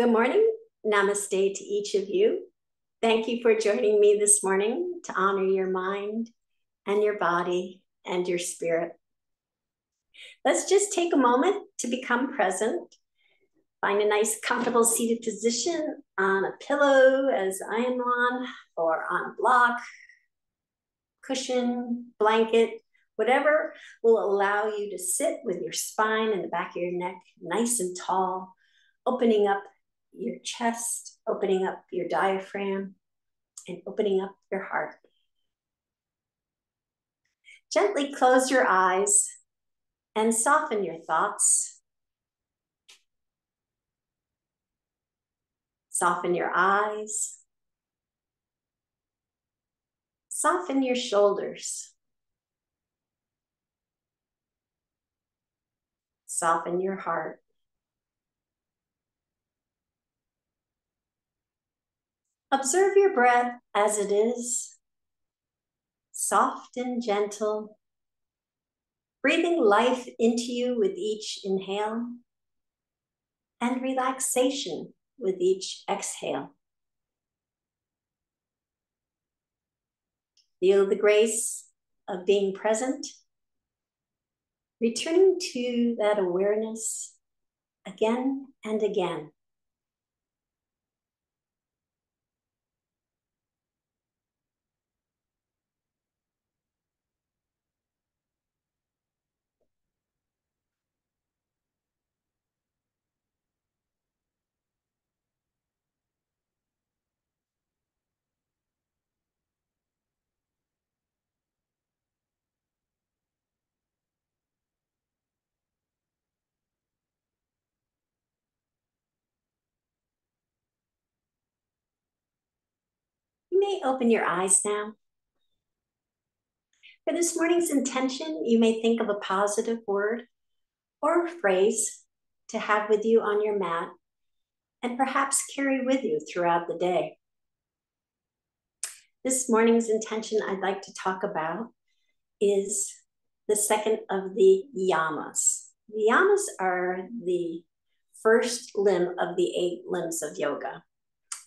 Good morning. Namaste to each of you. Thank you for joining me this morning to honor your mind and your body and your spirit. Let's just take a moment to become present. Find a nice comfortable seated position on a pillow as I am on, or on a block, cushion, blanket, whatever will allow you to sit with your spine and the back of your neck nice and tall, opening up your chest, opening up your diaphragm, and opening up your heart. Gently close your eyes and soften your thoughts. Soften your eyes. Soften your shoulders. Soften your heart. Observe your breath as it is, soft and gentle, breathing life into you with each inhale and relaxation with each exhale. Feel the grace of being present, returning to that awareness again and again. You may open your eyes now. For this morning's intention, you may think of a positive word or a phrase to have with you on your mat and perhaps carry with you throughout the day. This morning's intention I'd like to talk about is the second of the Yamas. The Yamas are the first limb of the 8 limbs of yoga,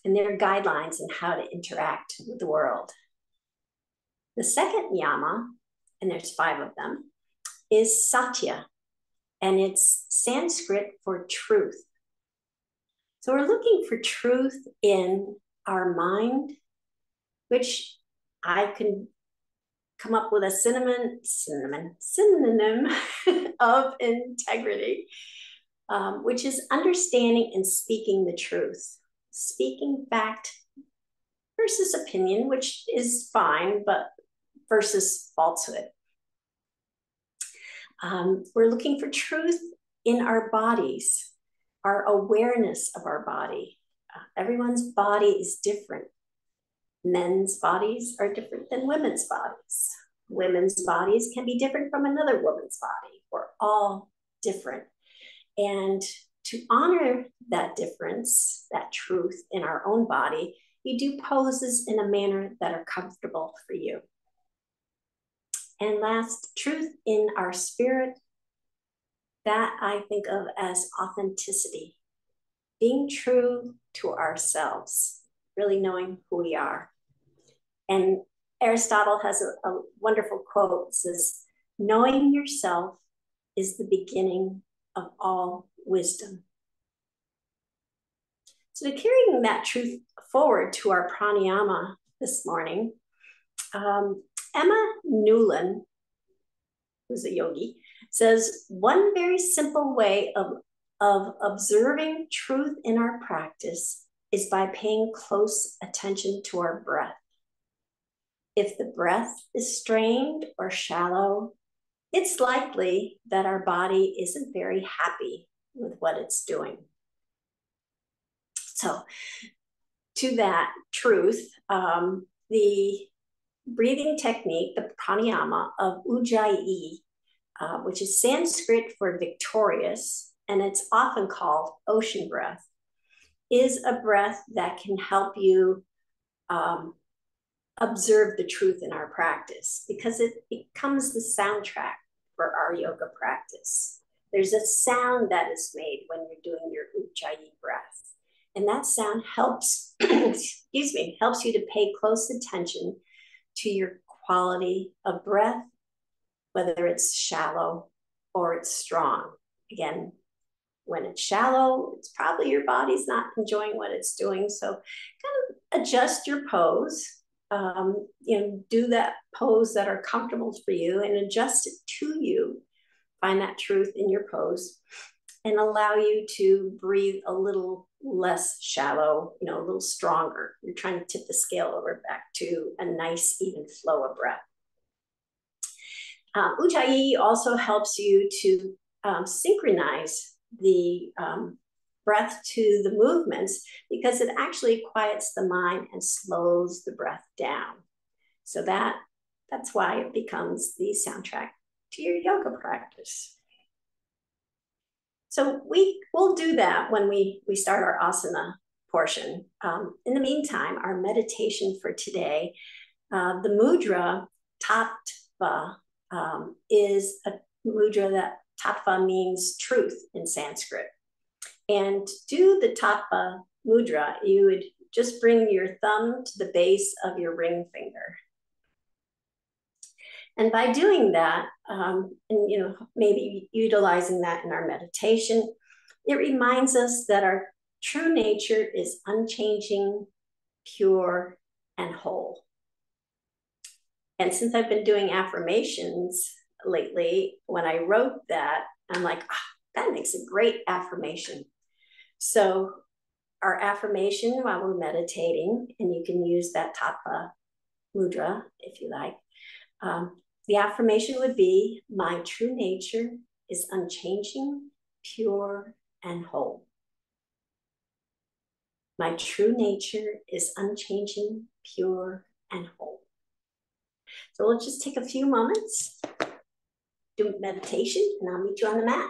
and they're guidelines on how to interact with the world. The second Yama, and there's 5 of them, is Satya, and it's Sanskrit for truth. So we're looking for truth in our mind, which I can come up with a synonym of integrity, which is understanding and speaking the truth. Speaking fact versus opinion, which is fine, but versus falsehood. We're looking for truth in our bodies, our awareness of our body. Everyone's body is different. Men's bodies are different than women's bodies. Women's bodies can be different from another woman's body. We're all different. And to honor that difference, that truth in our own body, you do poses in a manner that are comfortable for you. And last, truth in our spirit, that I think of as authenticity, being true to ourselves, really knowing who we are. And Aristotle has a wonderful quote. It says, knowing yourself is the beginning of all wisdom. So carrying that truth forward to our pranayama this morning, Emma Newland, who's a yogi, says one very simple way of observing truth in our practice is by paying close attention to our breath. If the breath is strained or shallow, it's likely that our body isn't very happy with what it's doing. So to that truth, the breathing technique, the pranayama of Ujjayi, which is Sanskrit for victorious, and it's often called ocean breath, is a breath that can help you observe the truth in our practice, because it becomes the soundtrack for our yoga practice. There's a sound that is made when you're doing your Ujjayi breath. And that sound helps, excuse me, helps you to pay close attention to your quality of breath, whether it's shallow or it's strong. Again, when it's shallow, it's probably your body's not enjoying what it's doing. So kind of adjust your pose. Do that pose that are comfortable for you and adjust it to you. Find that truth in your pose and allow you to breathe a little less shallow, a little stronger. You're trying to tip the scale over back to a nice, even flow of breath. Ujjayi also helps you to synchronize the breath to the movements because it actually quiets the mind and slows the breath down. So that's why it becomes the soundtrack to your yoga practice. So we'll do that when we start our asana portion. In the meantime, our meditation for today, the mudra Tattva is a mudra that Tattva means truth in Sanskrit. And to do the Tattva mudra, you would just bring your thumb to the base of your ring finger. And by doing that, and maybe utilizing that in our meditation, it reminds us that our true nature is unchanging, pure, and whole. And since I've been doing affirmations lately, when I wrote that, I'm like, that makes a great affirmation. So our affirmation while we're meditating, and you can use that Tattva mudra if you like. The affirmation would be, my true nature is unchanging, pure, and whole. My true nature is unchanging, pure, and whole. So we'll just take a few moments, do meditation, and I'll meet you on the mat.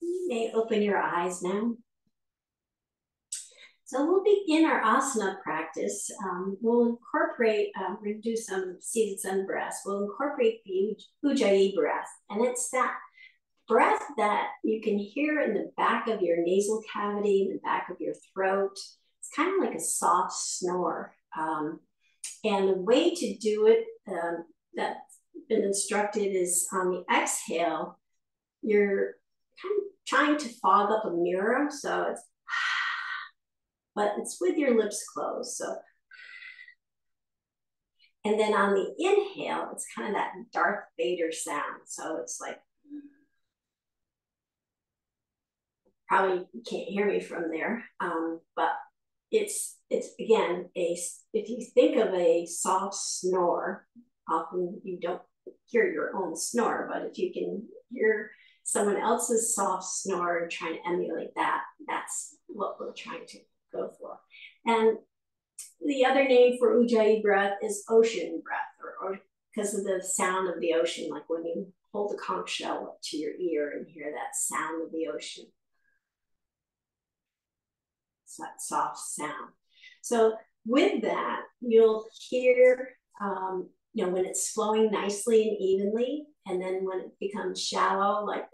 You may open your eyes now. So we'll begin our asana practice. We'll incorporate, we're going to do some seated sun breaths. We'll incorporate the Ujjayi breath. And it's that breath that you can hear in the back of your nasal cavity, in the back of your throat. It's kind of like a soft snore. And the way to do it that's been instructed is on the exhale, you're kind of trying to fog up a mirror. So it's, but it's with your lips closed. So, and then on the inhale, it's kind of that Darth Vader sound. So it's like, probably you can't hear me from there, but it's again, if you think of a soft snore often you don't hear your own snore, but if you can hear someone else's soft snore, trying to emulate that, that's what we're trying to go for. And the other name for Ujjayi breath is ocean breath, or because of the sound of the ocean, like when you hold the conch shell up to your ear and hear that sound of the ocean. It's that soft sound. So with that, you'll hear, when it's flowing nicely and evenly, and then when it becomes shallow, like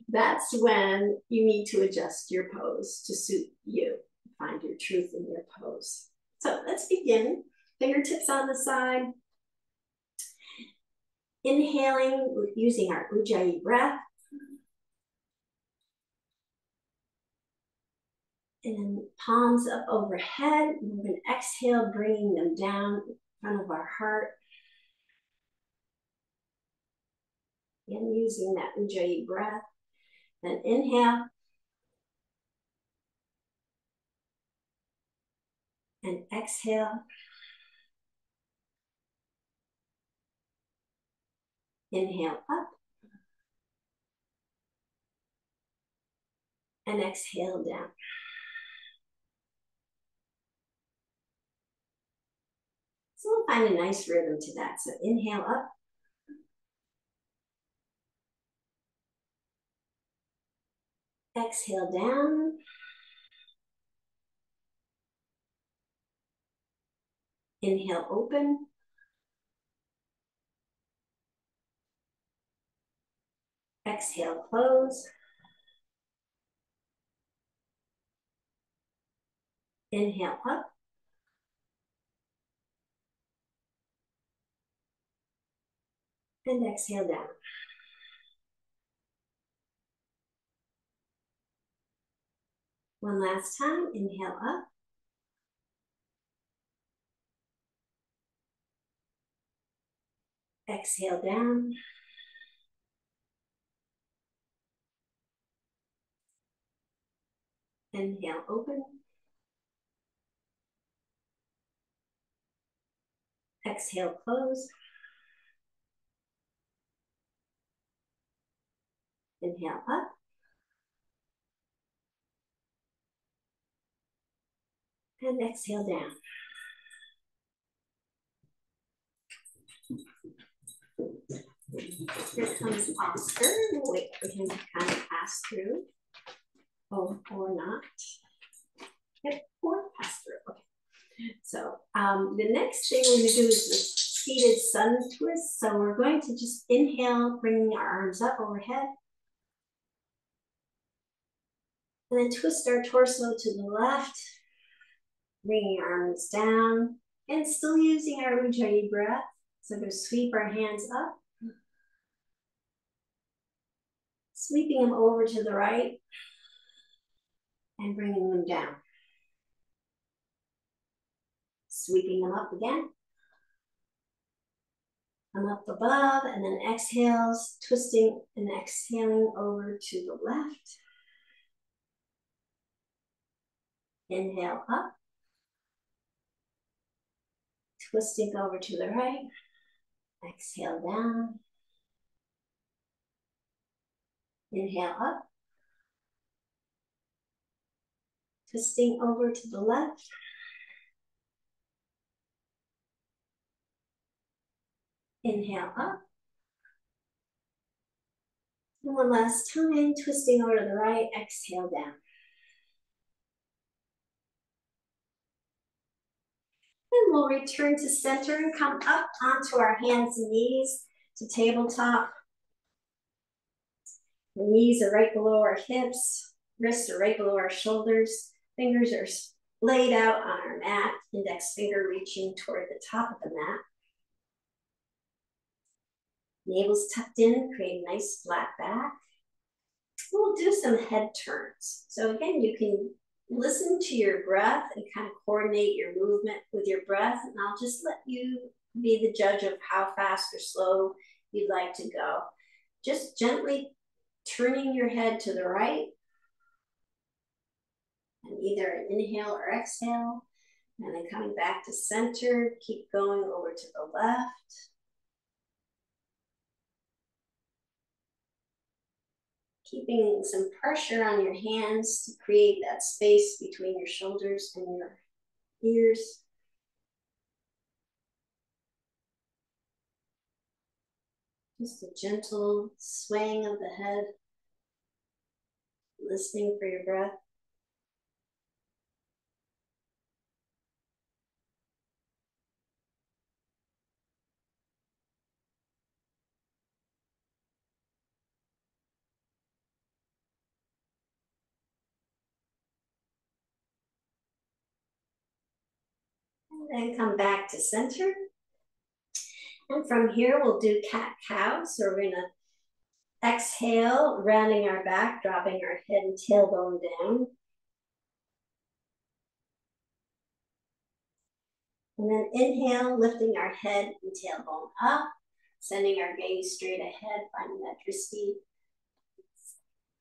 that's when you need to adjust your pose to suit you, find your truth in your pose. So let's begin. Fingertips on the side. Inhaling using our Ujjayi breath. And then palms up overhead. We're going to exhale, bringing them down in front of our heart. And using that Ujjayi breath. Then inhale. And exhale. Inhale up. And exhale down. So we'll find a nice rhythm to that. So inhale up. Exhale down. Inhale open. Exhale close. Inhale up. And exhale down. One last time, inhale up. Exhale down. Inhale open. Exhale close. Inhale up. And exhale down. Here comes Oscar. We'll wait for him to kind of pass through. Oh, or not. Yep, or pass through. Okay. So the next thing we're going to do is the seated sun twist. So we're going to just inhale, bringing our arms up overhead. And then twist our torso to the left, bringing our arms down, and still using our Ujjayi breath. So we'll sweep our hands up, sweeping them over to the right, and bringing them down. Sweeping them up again. Come up above, and then exhales, twisting and exhaling over to the left. Inhale up. Twisting over to the right. Exhale down. Inhale up. Twisting over to the left. Inhale up. And one last time, twisting over to the right, exhale down. And we'll return to center and come up onto our hands and knees to tabletop. The knees are right below our hips, wrists are right below our shoulders, fingers are laid out on our mat, index finger reaching toward the top of the mat. Navel's tucked in, create a nice flat back. We'll do some head turns. So again, you can listen to your breath and kind of coordinate your movement with your breath. And I'll just let you be the judge of how fast or slow you'd like to go. Just gently turning your head to the right. And either an inhale or exhale. And then coming back to center, keep going over to the left. Keeping some pressure on your hands to create that space between your shoulders and your ears. Just a gentle swaying of the head, listening for your breath. And then come back to center. And from here, we'll do cat-cow. So we're gonna exhale, rounding our back, dropping our head and tailbone down. And then inhale, lifting our head and tailbone up, sending our gaze straight ahead, finding that drishti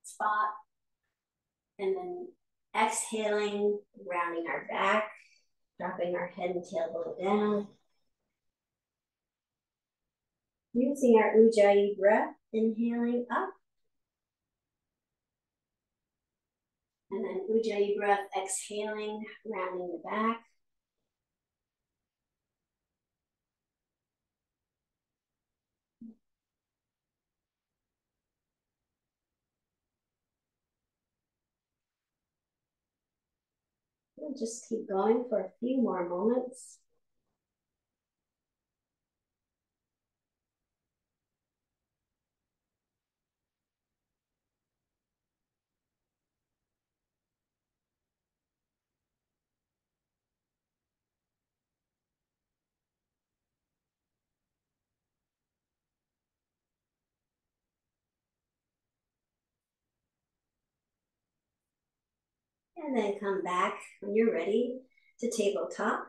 spot. And then exhaling, rounding our back, dropping our head and tailbone down. Using our Ujjayi breath, inhaling up. And then Ujjayi breath, exhaling, rounding the back. We'll just keep going for a few more moments. And then come back when you're ready to tabletop.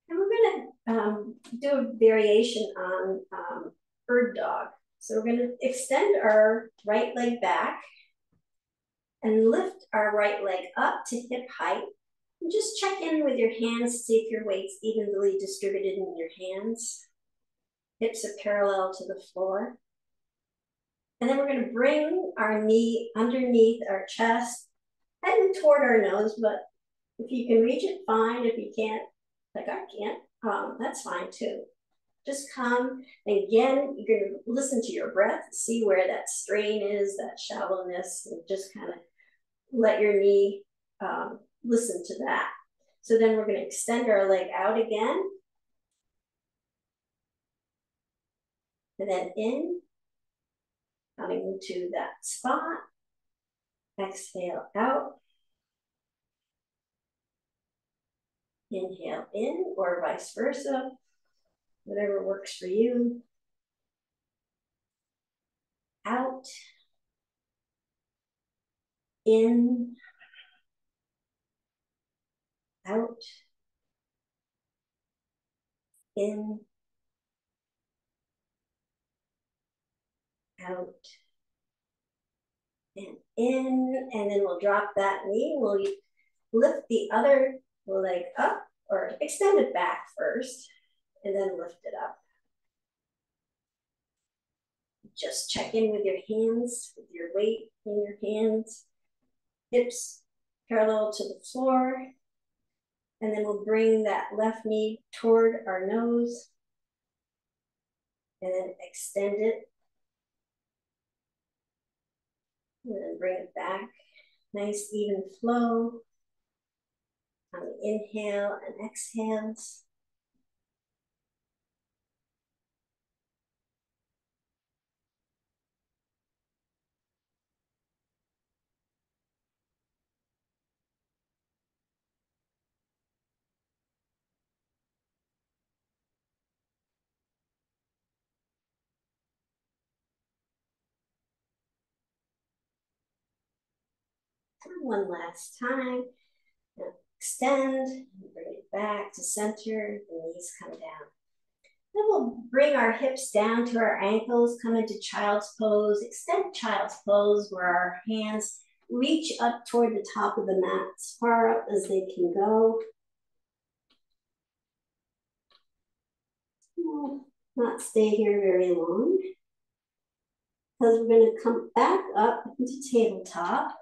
And we're gonna do a variation on bird dog. So we're gonna extend our right leg back and lift our right leg up to hip height. And just check in with your hands, see if your weight's evenly distributed in your hands. Hips are parallel to the floor. And then we're gonna bring our knee underneath our chest, heading toward our nose, but if you can reach it, fine. If you can't, like I can't, that's fine too. Just come, and again, you're gonna listen to your breath, see where that strain is, that shallowness, and just kind of let your knee listen to that. So then we're gonna extend our leg out again. And then in, coming to that spot. Exhale out. Inhale in, or vice versa, whatever works for you. Out. In. Out. In. Out. And in, and then we'll drop that knee. We'll lift the other leg up, or extend it back first, and then lift it up. Just check in with your hands, with your weight in your hands. Hips parallel to the floor. And then we'll bring that left knee toward our nose. And then extend it. And then bring it back. Nice even flow on the inhale and exhales. One last time. Now extend, bring it back to center, the knees come down. Then we'll bring our hips down to our ankles, come into child's pose, extend child's pose where our hands reach up toward the top of the mat, as far up as they can go. We'll not stay here very long, because we're going to come back up into tabletop,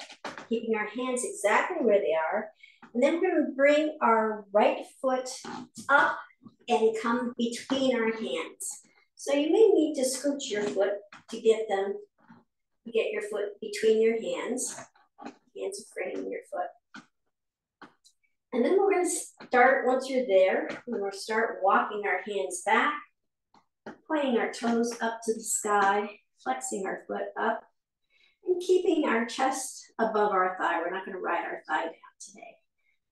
keeping our hands exactly where they are. And then we're going to bring our right foot up and come between our hands. So you may need to scooch your foot to get your foot between your hands. Hands framing your foot. And then we're going to start, once you're there, we're going to start walking our hands back, pointing our toes up to the sky, flexing our foot up, and keeping our chest above our thigh. We're not going to ride our thigh down today.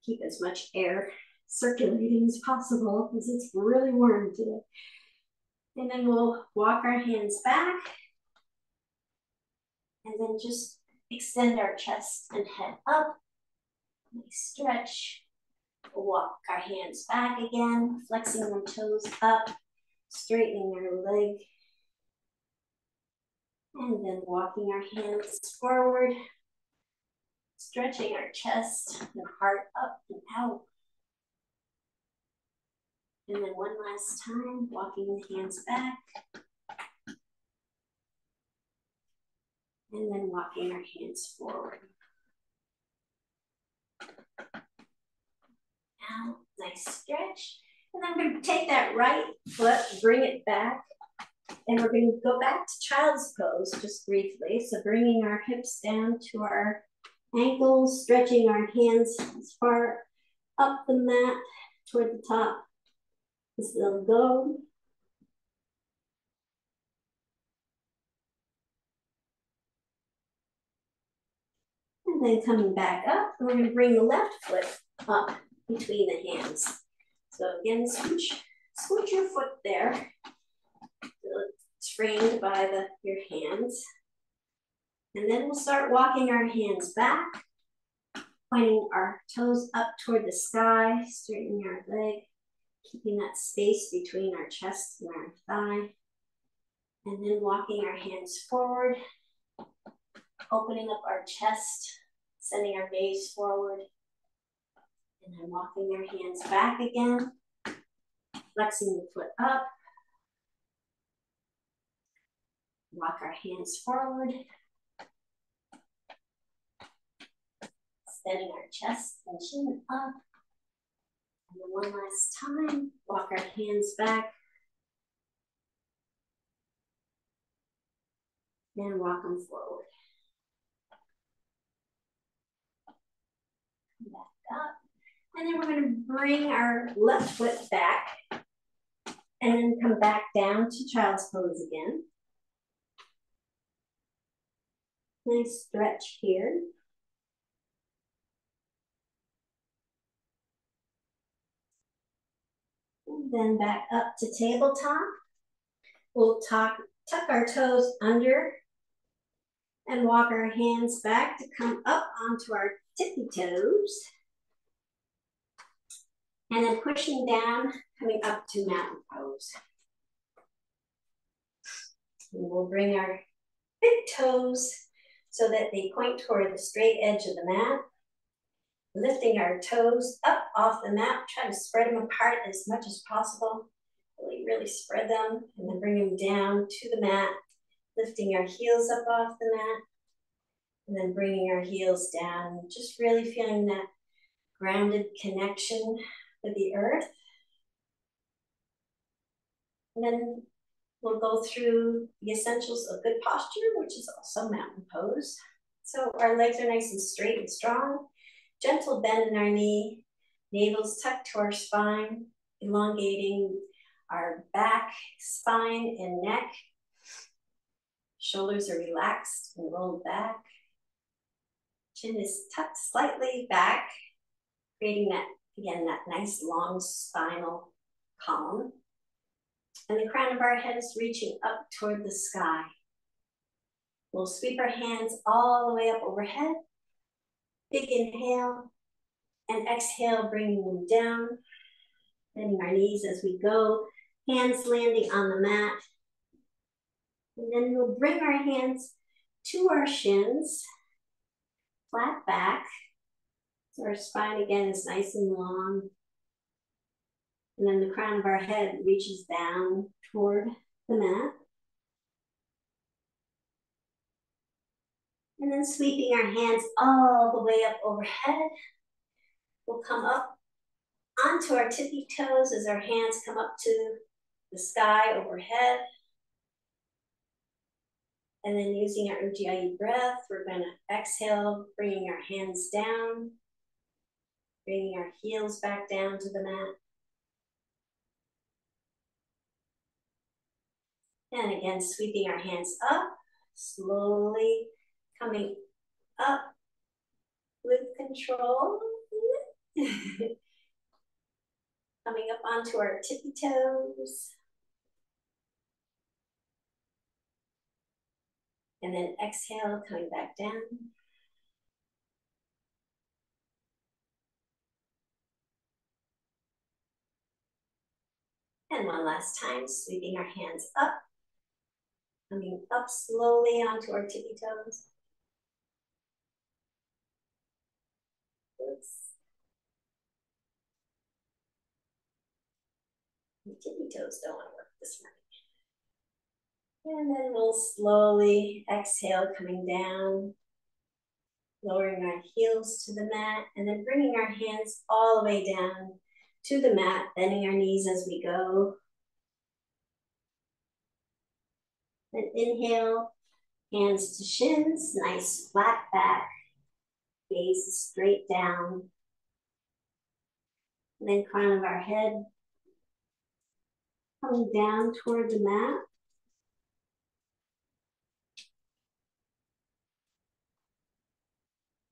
Keep as much air circulating as possible because it's really warm today. And then we'll walk our hands back and then just extend our chest and head up. Nice stretch. We'll walk our hands back again, flexing our toes up, straightening our leg. And then walking our hands forward, stretching our chest and heart up and out. And then one last time, walking the hands back. And then walking our hands forward. Now, nice stretch. And then we're going to take that right foot, bring it back. And we're going to go back to child's pose just briefly. So bringing our hips down to our ankles, stretching our hands as far up the mat toward the top as they'll go. And then coming back up, we're going to bring the left foot up between the hands. So again, scooch your foot there. It's framed by your hands. And then we'll start walking our hands back, pointing our toes up toward the sky, straightening our leg, keeping that space between our chest and our thigh. And then walking our hands forward, opening up our chest, sending our gaze forward. And then walking our hands back again, flexing the foot up. Walk our hands forward. Extending our chest and chin up. And then one last time, walk our hands back. And walk them forward. Come back up. And then we're going to bring our left foot back. And then come back down to child's pose again. Nice stretch here. And then back up to tabletop. We'll tuck our toes under and walk our hands back to come up onto our tippy toes. And then pushing down, coming up to mountain pose. And we'll bring our big toes so that they point toward the straight edge of the mat. Lifting our toes up off the mat, try to spread them apart as much as possible. Really spread them, and then bring them down to the mat. Lifting our heels up off the mat, and then bringing our heels down. Just really feeling that grounded connection with the earth. And then we'll go through the essentials of good posture, which is also mountain pose. So our legs are nice and straight and strong. Gentle bend in our knee, navel's tucked to our spine, elongating our back, spine, and neck. Shoulders are relaxed and rolled back. Chin is tucked slightly back, creating that, again, that nice long spinal column. And the crown of our head is reaching up toward the sky. We'll sweep our hands all the way up overhead. Big inhale, and exhale, bringing them down. Bending our knees as we go, hands landing on the mat. And then we'll bring our hands to our shins, flat back. So our spine again is nice and long. And then the crown of our head reaches down toward the mat. And then sweeping our hands all the way up overhead. We'll come up onto our tippy toes as our hands come up to the sky overhead. And then using our Ujjayi breath, we're going to exhale, bringing our hands down, bringing our heels back down to the mat. And again, sweeping our hands up, slowly coming up with control. Coming up onto our tippy toes. And then exhale, coming back down. And one last time, sweeping our hands up. Coming up slowly onto our tippy toes. Oops. The tippy toes don't want to work this morning. And then we'll slowly exhale, coming down, lowering our heels to the mat, and then bringing our hands all the way down to the mat, bending our knees as we go. Then inhale, hands to shins, nice flat back, gaze straight down. And then crown of our head coming down toward the mat.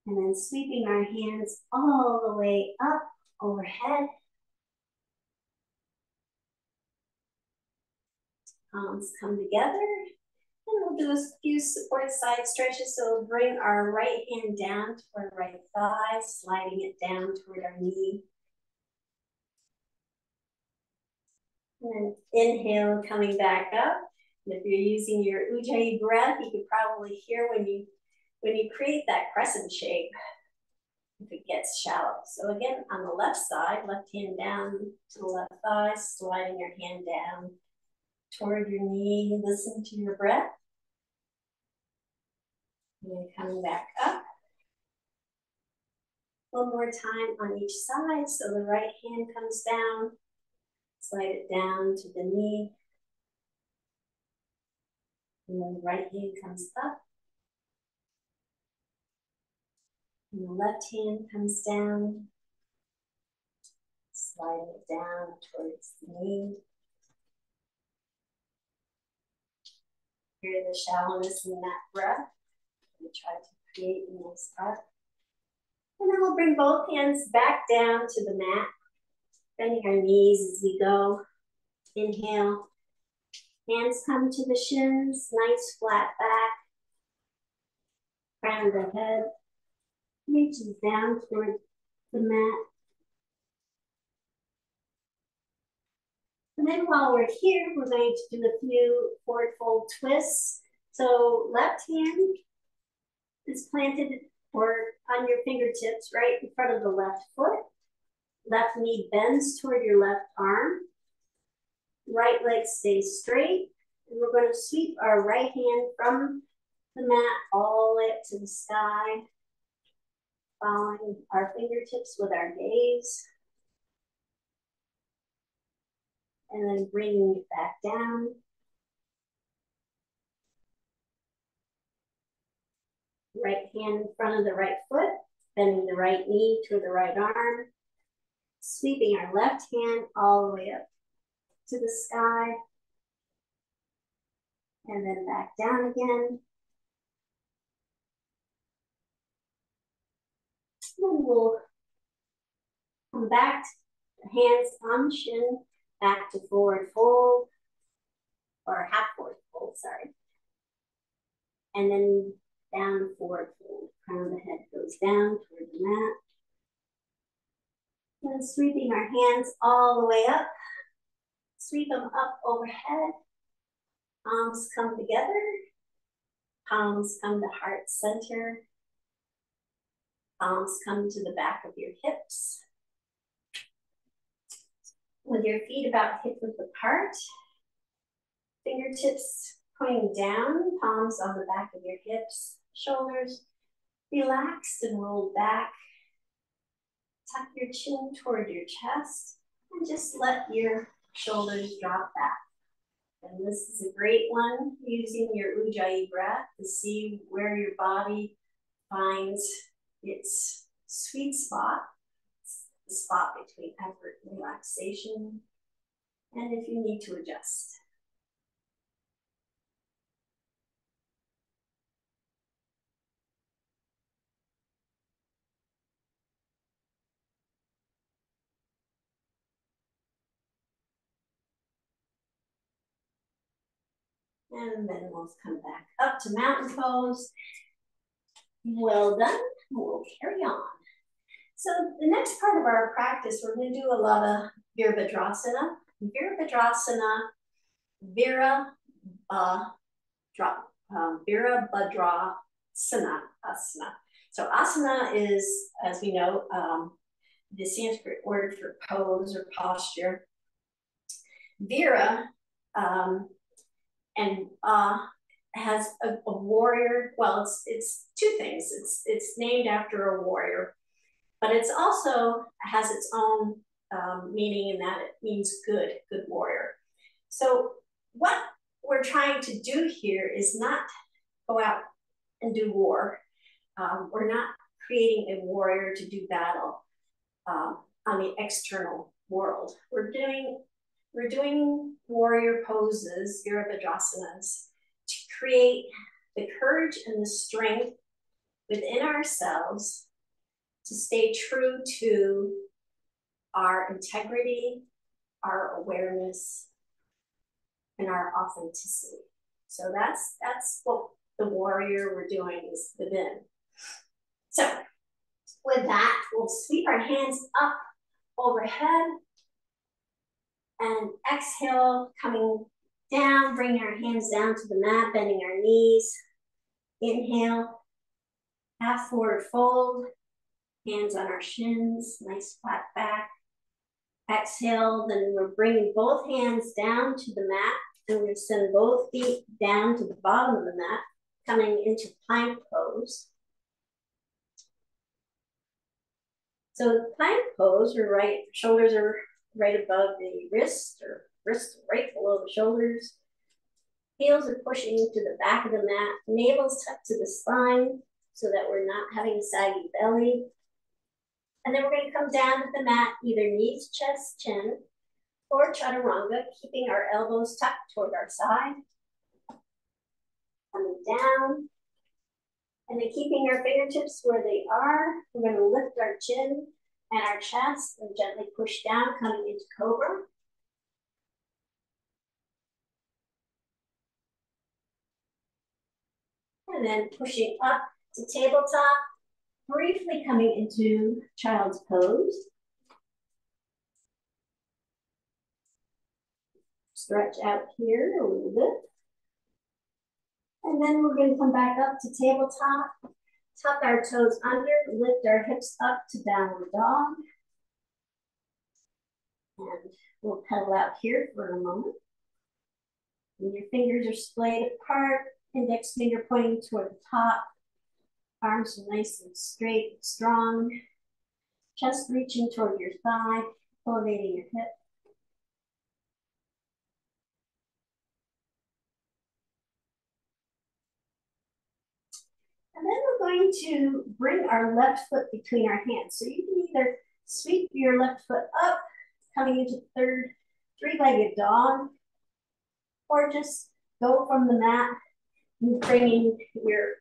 And then sweeping our hands all the way up overhead. Palms come together. And we'll do a few support side stretches. So we'll bring our right hand down toward our right thigh, sliding it down toward our knee. And then inhale, coming back up. And if you're using your Ujjayi breath, you can probably hear when you create that crescent shape, if it gets shallow. So again, on the left side, left hand down to the left thigh, sliding your hand down toward your knee. Listen to your breath. And then coming back up. One more time on each side. So the right hand comes down, slide it down to the knee. And then the right hand comes up. And the left hand comes down, sliding it down towards the knee. Hear the shallowness in that breath. We try to create a nice arc. And then we'll bring both hands back down to the mat, bending our knees as we go. Inhale. Hands come to the shins, nice flat back. Crown of the head reaches down toward the mat. And then while we're here, we're going to do a few forward fold twists. So left hand is planted or on your fingertips right in front of the left foot. Left knee bends toward your left arm. Right leg stays straight. And we're going to sweep our right hand from the mat all the way up to the sky, following our fingertips with our gaze. And then bringing it back down. Right hand in front of the right foot, bending the right knee to the right arm. Sweeping our left hand all the way up to the sky. And then back down again. And we'll come back, hands on the shin, back to forward fold, or half forward fold, sorry. And then down forward fold. Crown of the head goes down toward the mat. And sweeping our hands all the way up. Sweep them up overhead. Palms come together. Palms come to heart center. Palms come to the back of your hips. With your feet about hip width apart, fingertips pointing down, palms on the back of your hips, shoulders relaxed and rolled back. Tuck your chin toward your chest and just let your shoulders drop back. And this is a great one, using your Ujjayi breath to see where your body finds its sweet spot, the spot between effort and relaxation, and if you need to adjust. And then we'll come back up to mountain pose. Well done, we'll carry on. So the next part of our practice, we're gonna do a lot of Virabhadrasana. Virabhadrasana, Virabhadrasana, asana. So asana is, as we know, the Sanskrit word for pose or posture. Vira and has a warrior. Well, it's two things. It's named after a warrior, but it's also has its own meaning in that it means good warrior. So what we're trying to do here is not go out and do war. We're not creating a warrior to do battle on the external world. We're doing warrior poses, Virabhadrasanas, to create the courage and the strength within ourselves to stay true to our integrity, our awareness, and our authenticity. So that's what the warrior we're doing is within. So with that, we'll sweep our hands up overhead and exhale, coming down, bringing our hands down to the mat, bending our knees. Inhale, half forward fold, hands on our shins, nice flat back. Exhale, then we're bringing both hands down to the mat, and we're going to send both feet down to the bottom of the mat, coming into plank pose. So plank pose, shoulders are right above the wrist, or wrists right below the shoulders. Heels are pushing to the back of the mat, navel's tucked to the spine so that we're not having a saggy belly. And then we're going to come down to the mat, either knees, chest, chin, or chaturanga, keeping our elbows tucked toward our side. Coming down. And then keeping our fingertips where they are, we're going to lift our chin and our chest and gently push down, coming into cobra. And then pushing up to tabletop, briefly coming into child's pose. Stretch out here a little bit. And then we're going to come back up to tabletop, tuck our toes under, lift our hips up to downward dog. And we'll pedal out here for a moment. And your fingers are splayed apart, index finger pointing toward the top. Arms are nice and straight and strong. Chest reaching toward your thigh, elevating your hip. And then we're going to bring our left foot between our hands. So you can either sweep your left foot up, coming into third three-legged dog, or just go from the mat and bringing your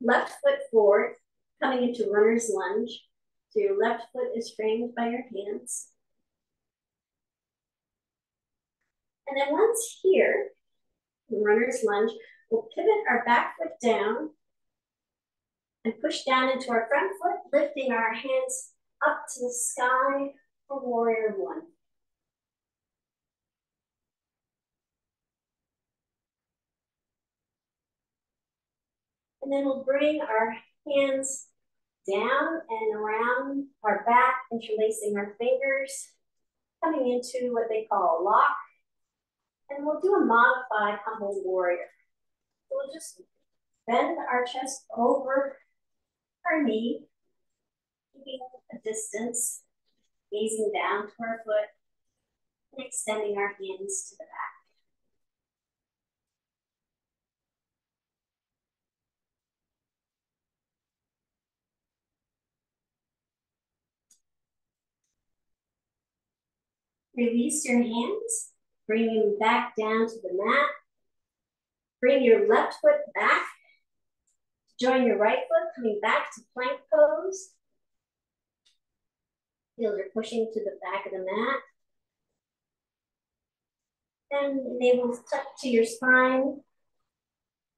left foot forward, coming into runner's lunge. So your left foot is framed by your hands. And then once here, in runner's lunge, we'll pivot our back foot down and push down into our front foot, lifting our hands up to the sky for warrior one. And then we'll bring our hands down and around our back, interlacing our fingers, coming into what they call a lock. And we'll do a modified humble warrior. So we'll just bend our chest over our knee, keeping a distance, gazing down to our foot, and extending our hands to the back. Release your hands, bring them back down to the mat. Bring your left foot back. Join your right foot, coming back to plank pose. Feel you're pushing to the back of the mat. Then navel tuck to your spine. And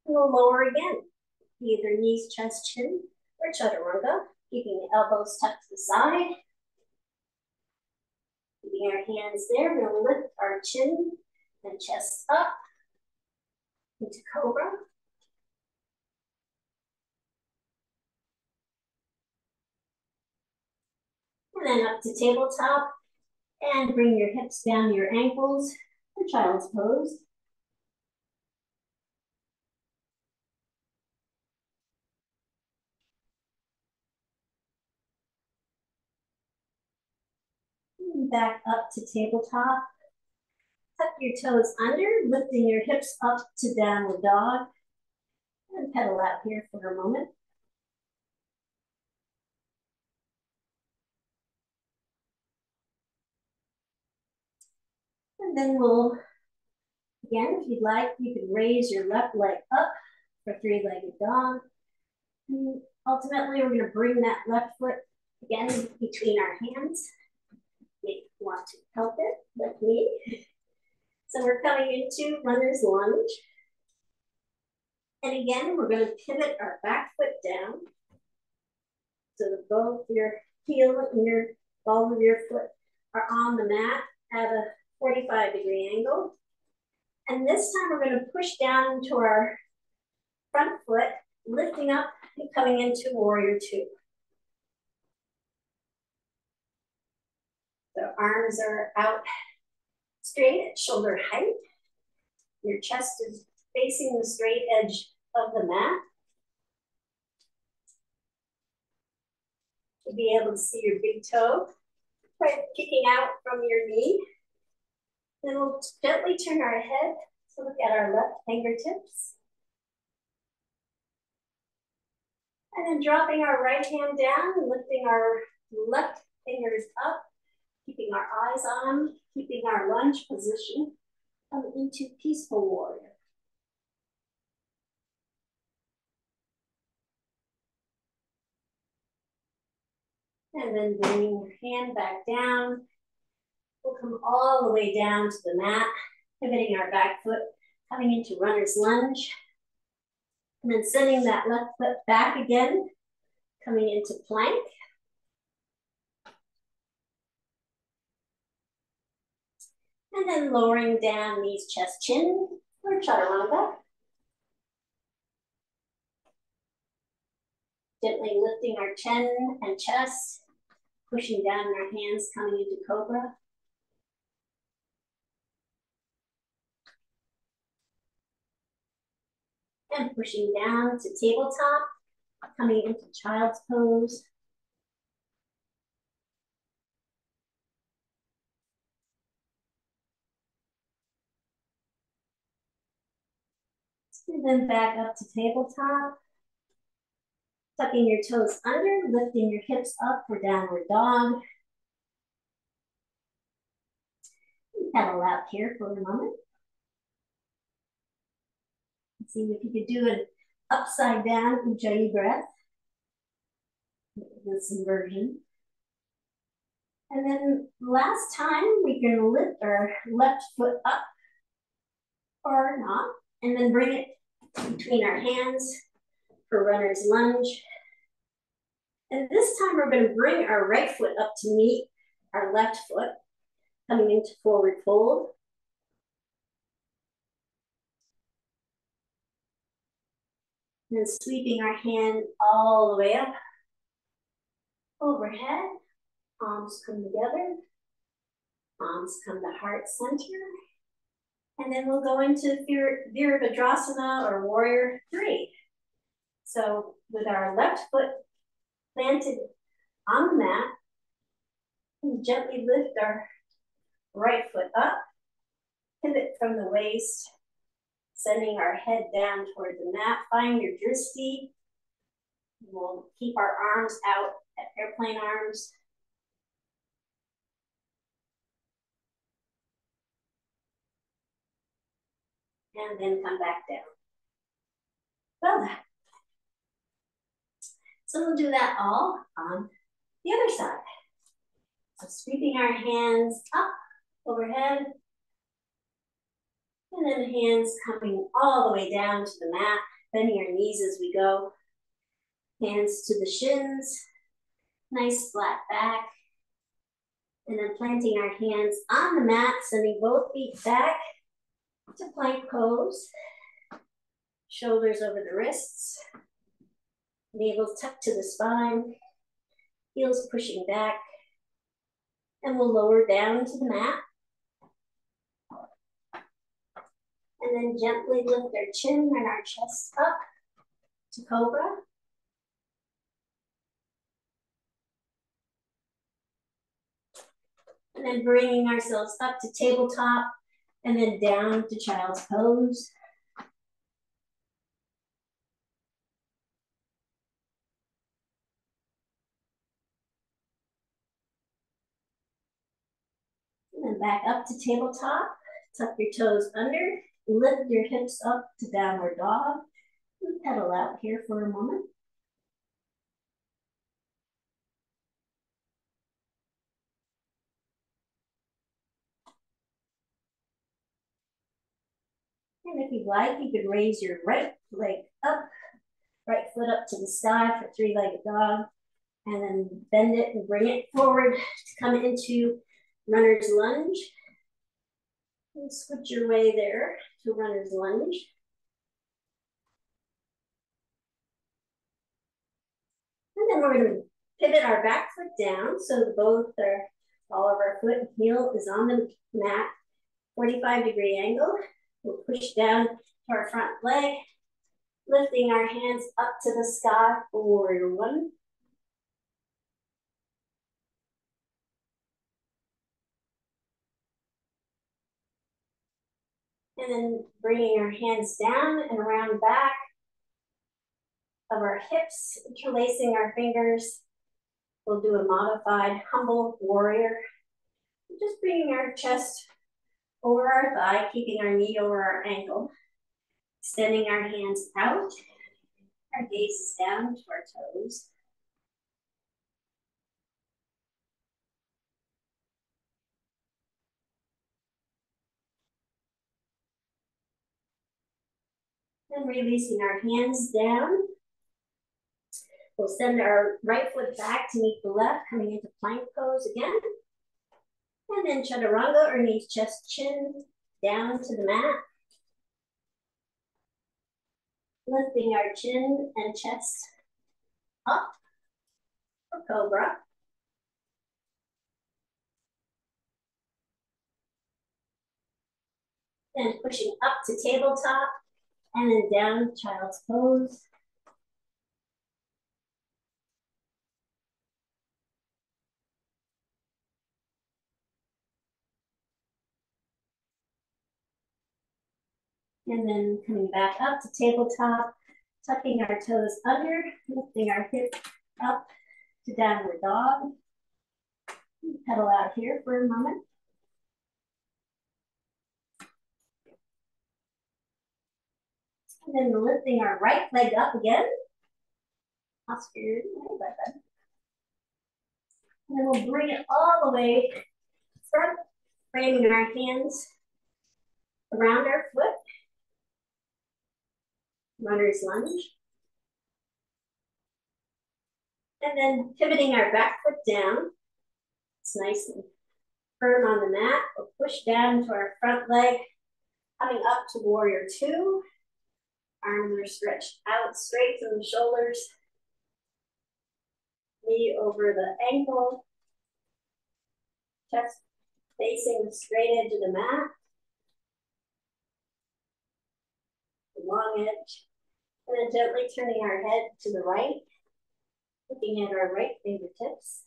we'll lower again. Either knees, chest, chin, or chaturanga. Keeping the elbows tucked to the side. Keeping our hands there, we're going to lift our chin and chest up into cobra. And then up to tabletop. And bring your hips down to your ankles for child's pose. And back up to tabletop. Tuck your toes under, lifting your hips up to downward dog. And pedal out here for a moment. And then we'll, again, if you'd like, you can raise your left leg up for three-legged dog. And ultimately, we're going to bring that left foot again between our hands. If you want to help it, like me. So we're coming into runner's lunge. And again, we're going to pivot our back foot down. So that both your heel and your ball of your foot are on the mat at a 45-degree angle. And this time we're going to push down into our front foot, lifting up and coming into warrior two. The arms are out straight at shoulder height. Your chest is facing the straight edge of the mat. You'll be able to see your big toe right kicking out from your knee. Then we'll gently turn our head to look at our left fingertips. And then dropping our right hand down and lifting our left fingers up, keeping our eyes on them, keeping our lunge position, come into peaceful warrior. And then bringing your hand back down. We'll come all the way down to the mat, pivoting our back foot, coming into runner's lunge. And then sending that left foot back again, coming into plank. And then lowering down knees, chest, chin, or chaturanga. Gently lifting our chin and chest, pushing down our hands, coming into cobra. And pushing down to tabletop, coming into child's pose. And then back up to tabletop. Tucking your toes under, lifting your hips up for downward dog. Pedal out here for a moment. Let's see if you could do an upside down Ujjayi breath. This inversion. And then last time, we can lift our left foot up or not, and then bring it between our hands for runner's lunge. And this time we're going to bring our right foot up to meet our left foot, coming into forward fold. And then sweeping our hand all the way up overhead. Palms come together. Palms come to heart center. And then we'll go into Virabhadrasana or Warrior 3. So with our left foot planted on the mat, we gently lift our right foot up, pivot from the waist, sending our head down toward the mat. Find your drishti. We'll keep our arms out at airplane arms. And then come back down. Well done. So we'll do that all on the other side. So sweeping our hands up overhead. And then hands coming all the way down to the mat, bending our knees as we go. Hands to the shins, nice flat back. And then planting our hands on the mat, sending both feet back to plank pose. Shoulders over the wrists. Navel tucked to the spine. Heels pushing back. And we'll lower down to the mat. And then gently lift our chin and our chest up to cobra. And then bringing ourselves up to tabletop and then down to child's pose. And then back up to tabletop. Tuck your toes under. Lift your hips up to downward dog. And pedal out here for a moment. And if you'd like, you could raise your right leg up, right foot up to the sky for three-legged dog, and then bend it and bring it forward to come into runner's lunge. And switch your way there to runner's lunge. And then we're going to pivot our back foot down so both are, all of our foot and heel is on the mat, 45-degree angle. We'll push down to our front leg, lifting our hands up to the sky for warrior one. And then bringing our hands down and around back of our hips, interlacing our fingers. We'll do a modified humble warrior. Just bringing our chest over our thigh, keeping our knee over our ankle. Extending our hands out. Our gaze is down to our toes. And releasing our hands down. We'll send our right foot back to meet the left, coming into plank pose again. And then chaturanga or knees, chest, chin, down to the mat. Lifting our chin and chest up for cobra. Then pushing up to tabletop and then down child's pose. And then coming back up to tabletop, tucking our toes under, lifting our hip up to downward dog. Pedal out here for a moment. And then lifting our right leg up again. Oscar, and then we'll bring it all the way front, framing our hands around our foot. Runner's lunge. And then pivoting our back foot down. It's nice and firm on the mat. We'll push down to our front leg, coming up to warrior two. Arms are stretched out straight from the shoulders. knee over the ankle, chest facing the straight edge of the mat, the long edge, and then gently turning our head to the right, looking at our right fingertips,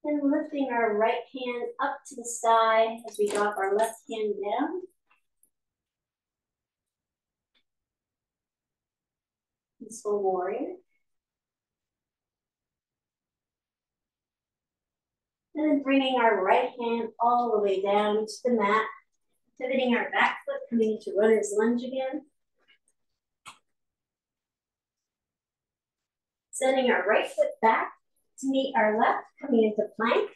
and lifting our right hand up to the sky as we drop our left hand down. Peaceful warrior. And then bringing our right hand all the way down to the mat, pivoting our back foot, coming into runner's lunge again. Sending our right foot back to meet our left, coming into plank.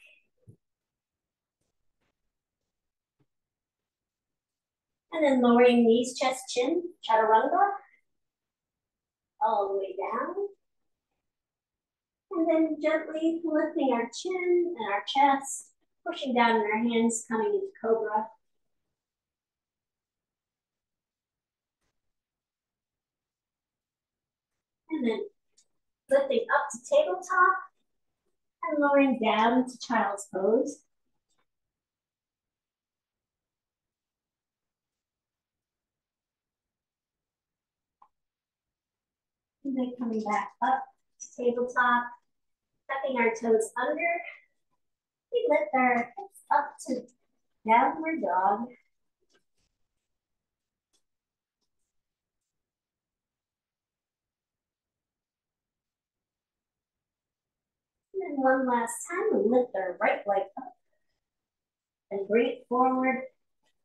And then lowering knees, chest, chin, chaturanga, all the way down. And then gently lifting our chin and our chest, pushing down in our hands, coming into cobra. And then lifting up to tabletop and lowering down to child's pose. And then coming back up to tabletop, tucking our toes under. We lift our hips up to downward dog. And then one last time, we lift our right leg up and bring it forward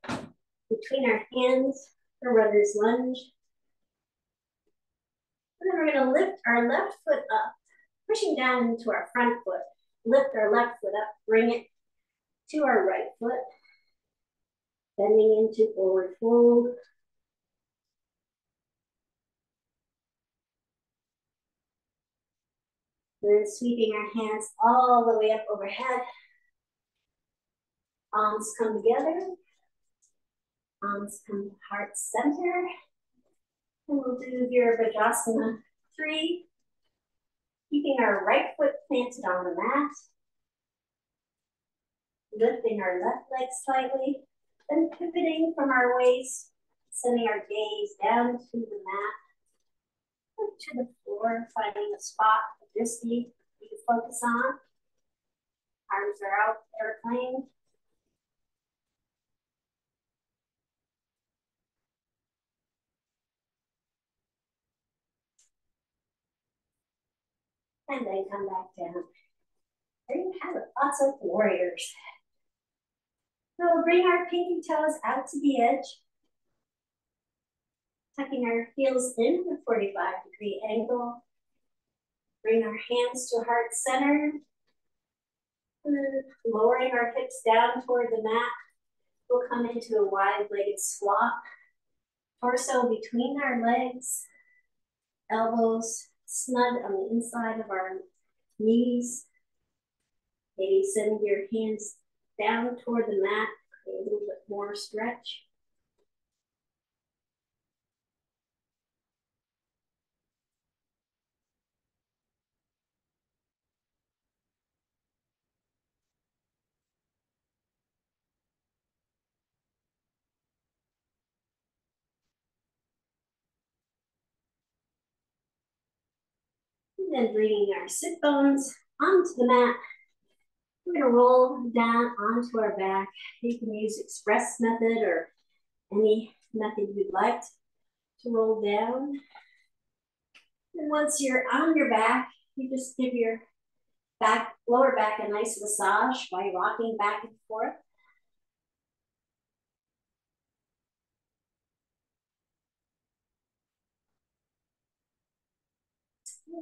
between our hands for runner's lunge. And then we're going to lift our left foot up, pushing down into our front foot. Lift our left foot up, bring it to our right foot, bending into forward fold. Then sweeping our hands all the way up overhead. Arms come together. Arms come to heart center. And we'll do Virabhadrasana 3. Keeping our right foot planted on the mat. Lifting our left leg slightly. Then pivoting from our waist. Sending our gaze down to the mat. To the floor, finding a spot of your feet you can focus on. Arms are out, airplane. And then come back down. There you have it, lots of warriors. So we'll bring our pinky toes out to the edge. Tucking our heels in at a 45-degree angle. Bring our hands to heart center. And then lowering our hips down toward the mat. We'll come into a wide-legged squat. Torso between our legs. Elbows snug on the inside of our knees. Maybe send your hands down toward the mat. A little bit more stretch. And then bringing our sit bones onto the mat. We're going to roll down onto our back. You can use express method or any method you'd like to roll down. And once you're on your back, you just give your lower back a nice massage by rocking back and forth.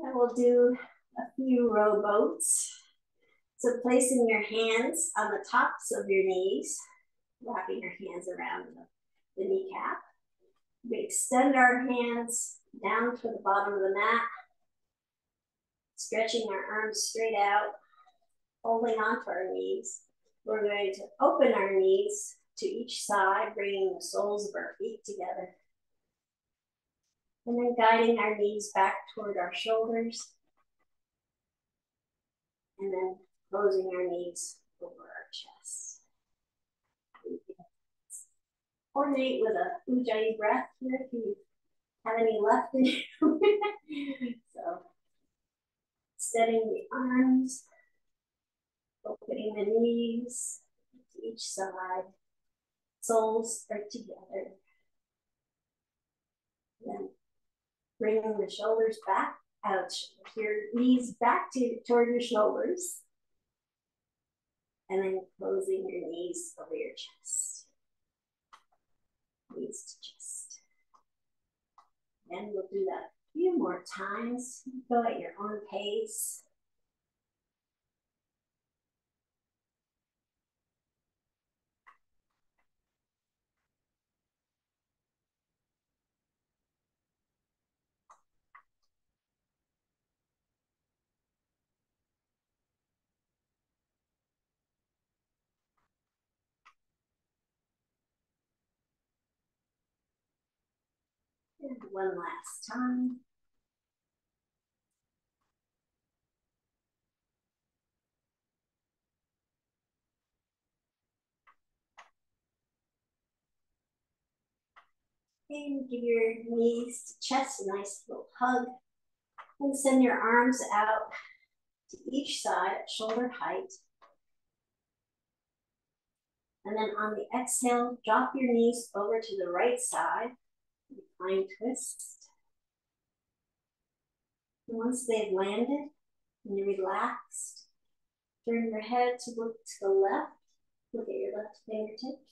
And we'll do a few rowboats. So placing your hands on the tops of your knees, wrapping your hands around the kneecap. We extend our hands down to the bottom of the mat, stretching our arms straight out, holding onto our knees. We're going to open our knees to each side, bringing the soles of our feet together. And then guiding our knees back toward our shoulders. And then closing our knees over our chest. Coordinate with a Ujjayi breath here if you have any left in you. So, steadying the arms, opening the knees to each side. Soles are together. Then bringing the shoulders back out, your knees back toward your shoulders. And then closing your knees over your chest. Knees to chest. And we'll do that a few more times. Go at your own pace. And one last time. And give your knees to chest a nice little hug. And send your arms out to each side at shoulder height. And then on the exhale, drop your knees over to the right side. Recline twist. And once they've landed and you're relaxed, turn your head to look to the left. Look at your left fingertips.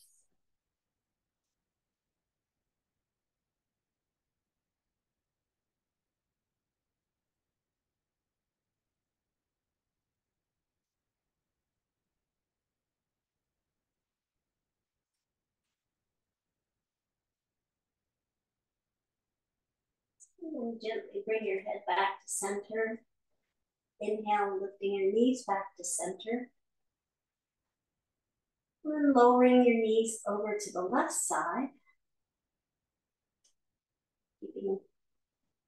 And then gently bring your head back to center. Inhale, lifting your knees back to center. And then lowering your knees over to the left side. Keeping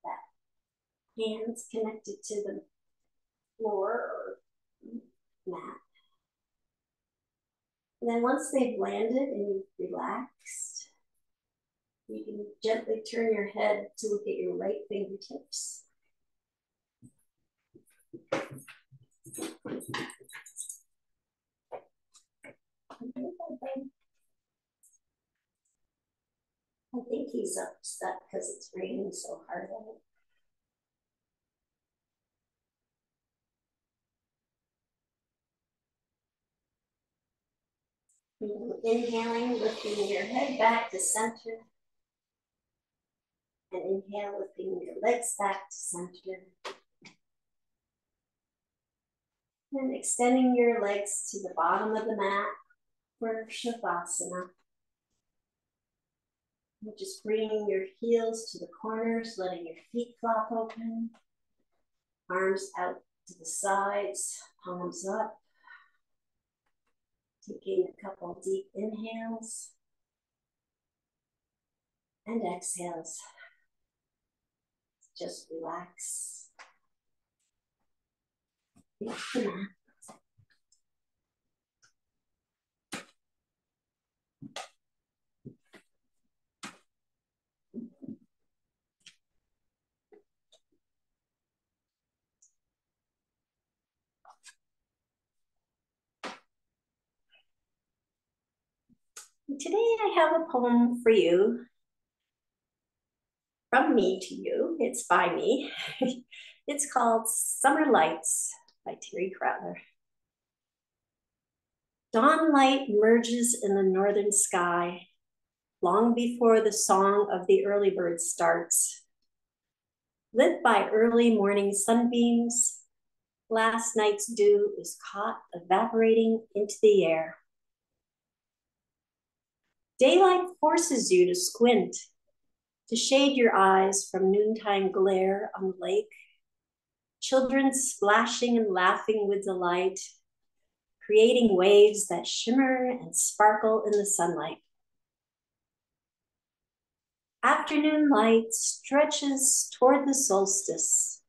that hands connected to the floor or mat. And then once they've landed and you've relaxed, you can gently turn your head to look at your right fingertips. I think he's upset because it's raining so hard on it. Inhaling, lifting your head back to center. And inhale, lifting your legs back to center. And extending your legs to the bottom of the mat for Shavasana. And just bringing your heels to the corners, letting your feet flop open. Arms out to the sides, palms up. Taking a couple deep inhales and exhales. Just relax. Today I have a poem for you, from me to you. It's by me. It's called Summer Lights by Terri Crowther. Dawn light merges in the northern sky long before the song of the early bird starts. Lit by early morning sunbeams, last night's dew is caught evaporating into the air. Daylight forces you to squint, to shade your eyes from noontime glare on the lake. Children splashing and laughing with delight, creating waves that shimmer and sparkle in the sunlight. Afternoon light stretches toward the solstice.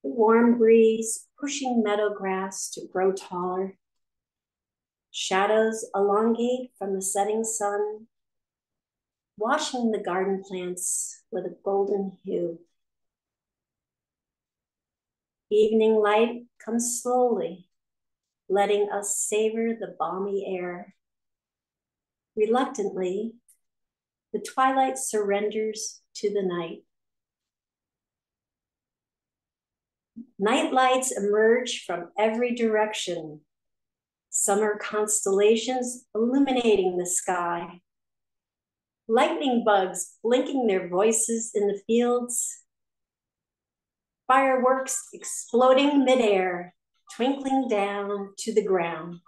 The warm breeze pushing meadow grass to grow taller. Shadows elongate from the setting sun, washing the garden plants with a golden hue. Evening light comes slowly, letting us savor the balmy air. Reluctantly, the twilight surrenders to the night. Night lights emerge from every direction, summer constellations illuminating the sky. Lightning bugs blinking their voices in the fields. Fireworks exploding midair, twinkling down to the ground.